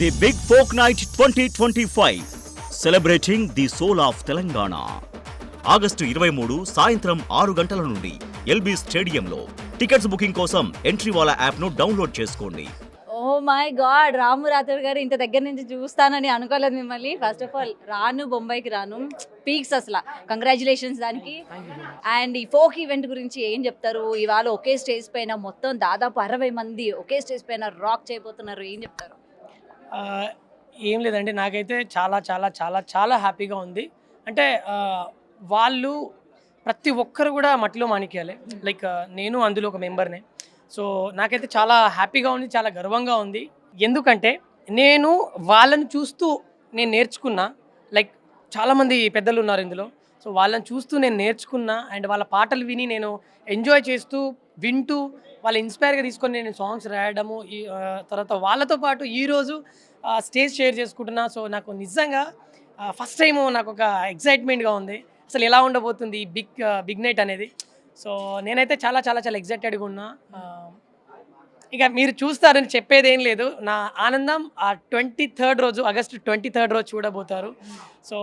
The big folk night 2025 celebrating the soul of Telangana. August 23 సాయంత్రం 6 గంటల నుండి ఎల్బీ స్టేడియంలో. టికెట్స్ బుకింగ్ కోసం ఎంట్రీవాలా యాప్ను డౌన్లోడ్ చేసుకోండి. ఓ మై గాడ్, రాము రాథోడ్ గారు ఇంత దగ్గర నుంచి చూస్తానని అనుకోలేదు మిమ్మల్ని. ఫస్ట్ ఆఫ్ ఆల్ రాను బొంబాయికి రాను పీక్స్ అసలు కంగ్రాచులేషన్స్ దానికి. అండ్ ఈ ఫోక్ ఈవెంట్ గురించి ఏం చెప్తారు? ఇవాళ ఒకే స్టేజ్ పైన మొత్తం దాదాపు 60 మంది ఒకే స్టేజ్ పైన రాక్ చేయబోతున్నారు, ఏం చెప్తారు? ఏం లేదండి, నాకైతే చాలా చాలా చాలా చాలా హ్యాపీగా ఉంది. అంటే వాళ్ళు ప్రతి ఒక్కరు కూడా మట్టిలో మాణిక్యాలే. లైక్ నేను అందులో ఒక మెంబర్నే. సో నాకైతే చాలా హ్యాపీగా ఉంది, చాలా గర్వంగా ఉంది. ఎందుకంటే నేను వాళ్ళని చూస్తూ నేను నేర్చుకున్నా. లైక్ చాలామంది పెద్దలు ఉన్నారు ఇందులో. సో వాళ్ళని చూస్తూ నేను నేర్చుకున్నా. అండ్ వాళ్ళ పాటలు విని నేను ఎంజాయ్ చేస్తూ వింటూ వాళ్ళ ఇన్స్పైర్గా తీసుకొని నేను సాంగ్స్ రాయడము. ఈ తర్వాత వాళ్ళతో పాటు ఈరోజు స్టేజ్ షేర్ చేసుకుంటున్నా. సో నాకు నిజంగా ఫస్ట్ టైం నాకు ఒక ఎక్సైట్మెంట్గా ఉంది. అసలు ఎలా ఉండబోతుంది ఈ బిగ్ నైట్ అనేది. సో నేనైతే చాలా చాలా చాలా ఎక్సైటెడ్గా ఉన్నా. ఇక మీరు చూస్తారని చెప్పేది ఏం లేదు. నా ఆనందం ఆ 23rd రోజు, ఆగస్టు 23rd రోజు చూడబోతారు. సో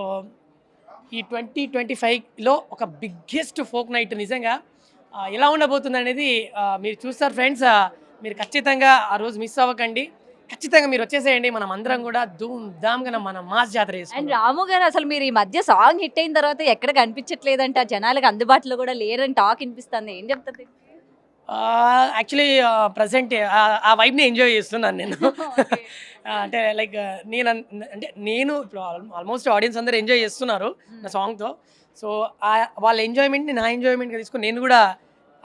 ఈ 2025లో ఒక బిగ్గెస్ట్ ఫోక్ నైట్ నిజంగా ఎలా ఉండబోతుంది అనేది మీరు చూస్తారు ఫ్రెండ్స్. మీరు ఖచ్చితంగా ఆ రోజు మిస్ అవ్వకండి. ఖచ్చితంగా మీరు వచ్చేసేయండి. మనం అందరం కూడా ధూమ్ ధామ్గా మన మాస్ జాతర చేసుకుందాం. అండ్ రాము గారు, అసలు మీరు ఈ మధ్య సాంగ్ హిట్ అయిన తర్వాత ఎక్కడ కనిపించట్లేదంట, జనాలకు అందుబాటులో కూడా లేరని టాక్ వినిపిస్తుంది, ఏం చెప్తుంది? యాక్చువల్లీ ప్రజెంట్ ఆ వైబ్ని ఎంజాయ్ చేస్తున్నాను నేను. అంటే లైక్ నేను ఇప్పుడు ఆల్మోస్ట్ ఆడియన్స్ అందరూ ఎంజాయ్ చేస్తున్నారు నా సాంగ్తో. సో వాళ్ళ ఎంజాయ్మెంట్ని నా ఎంజాయ్మెంట్గా తీసుకొని నేను కూడా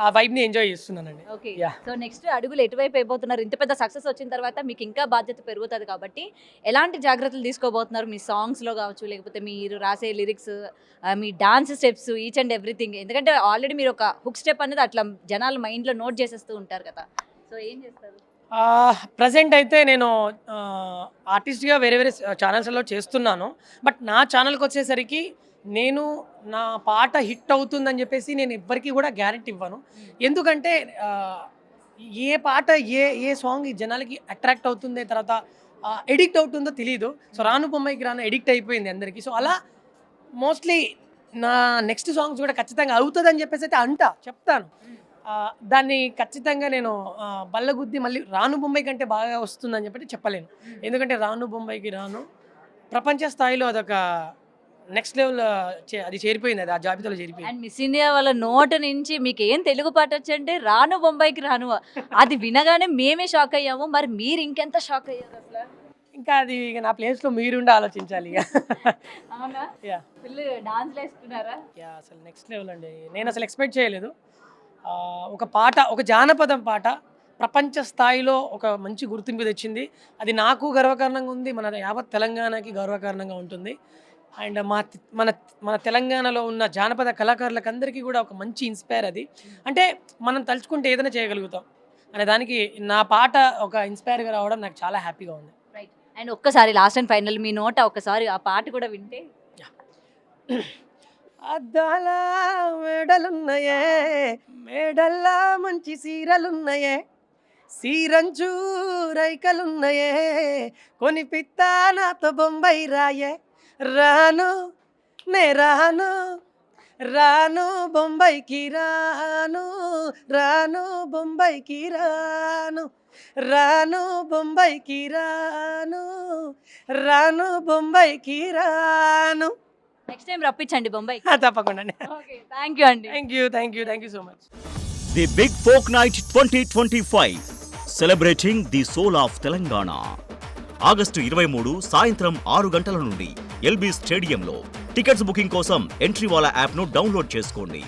ఆ వైబ్ని ఎంజాయ్ చేస్తున్నానండి. ఓకే, సో నెక్స్ట్ అడుగులు ఎటువైపు అయిపోతున్నారు? ఇంత పెద్ద సక్సెస్ వచ్చిన తర్వాత మీకు ఇంకా బాధ్యత పెరుగుతుంది కాబట్టి ఎలాంటి జాగ్రత్తలు తీసుకోబోతున్నారు మీ సాంగ్స్లో కావచ్చు, లేకపోతే మీరు రాసే lyrics, me dance steps, each and everything? ఎందుకంటే ఆల్రెడీ మీరు ఒక హుక్ స్టెప్ అనేది అట్లా జనాలు మైండ్లో నోట్ చేసేస్తూ ఉంటారు కదా, సో ఏం చేస్తారు? ప్రజెంట్ అయితే నేను ఆర్టిస్ట్గా వేరే వేరే ఛానల్స్లో చేస్తున్నాను. బట్ నా ఛానల్కి వచ్చేసరికి నేను నా పాట హిట్ అవుతుందని చెప్పేసి నేను ఎవ్వరికి కూడా గ్యారెంటీ ఇవ్వను. ఎందుకంటే ఏ పాట ఏ సాంగ్ ఈ జనాలకి అట్రాక్ట్ అవుతుంది, తర్వాత ఎడిక్ట్ అవుతుందో తెలియదు. సో రాను బొమ్మాయికి రాను ఎడిక్ట్ అయిపోయింది అందరికీ. సో అలా మోస్ట్లీ నా నెక్స్ట్ సాంగ్స్ కూడా ఖచ్చితంగా అవుతుందని చెప్పేసి అయితే చెప్తాను. దాన్ని ఖచ్చితంగా నేను బల్లగుద్ది మళ్ళీ రాను బొంబాయి కంటే బాగా వస్తుందని చెప్పి చెప్పలేను. ఎందుకంటే రాను బొంబాయికి రాను ప్రపంచ స్థాయిలో అదొక నెక్స్ట్ లెవెల్ అది చేరిపోయింది, అది ఆ జాబితాలో చేరిపోయింది. అండ్ మిస్ ఇండియా వాళ్ళ నోట నుంచి మీకు ఏం తెలుగు పాట వచ్చంటే రాను బొంబాయికి రాను, అది వినగానే మేమే షాక్ అయ్యాము. మరి మీరు ఇంకెంత షాక్ అయ్యారు అసలు? ఇంకా అది ఇక నా ప్లేస్లో మీరుండి ఆలోచించాలి ఇక. అవునా? ఫుల్ డాన్స్ వేసుకున్నారా? అసలు నెక్స్ట్ లెవెల్ అండి. నేను అసలు ఎక్స్పెక్ట్ చేయలేదు. ఒక పాట, ఒక జానపదం పాట ప్రపంచ స్థాయిలో ఒక మంచి గుర్తింపు తెచ్చింది. అది నాకు గర్వకారణంగా ఉంది, మన యావత్ తెలంగాణకి గర్వకారణంగా ఉంటుంది. అండ్ మన తెలంగాణలో ఉన్న జానపద కళాకారులకు అందరికీ కూడా ఒక మంచి ఇన్స్పైర్ అది. అంటే మనం తలుచుకుంటే ఏదైనా చేయగలుగుతాం అనే దానికి నా పాట ఒక ఇన్స్పైర్గా రావడం నాకు చాలా హ్యాపీగా ఉంది. రైట్. అండ్ ఒక్కసారి లాస్ట్ అండ్ ఫైనల్ మీ నోట ఒక్కసారి ఆ పాట కూడా వింటే. అద్దాల మేడలున్నాయే, మేడల్లా మంచి సీరలున్నాయే, సీరంచు రైకలున్నాయే, కొనిపిత్తా నాతో బొంబాయి రాయే, రాను నే రాను, రాను బొంబాయికి రాను, రాను బొంబాయికి రాను, రాను బొంబాయికి రాను, రాను బొంబాయికి రాను. నెక్స్ట్ టైం రప్పించండి బొంబాయి. తప్పకుండా. ఓకే, థ్యాంక్ యూ అండి. Thank you so much. The big folk night 2025 celebrating the soul of Telangana. August 23 సాయంత్రం 6 గంటల నుండి ఎల్బీ స్టేడియంలో. టికెట్స్ బుకింగ్ కోసం ఎంట్రీవాలా యాప్ను డౌన్లోడ్ చేసుకోండి.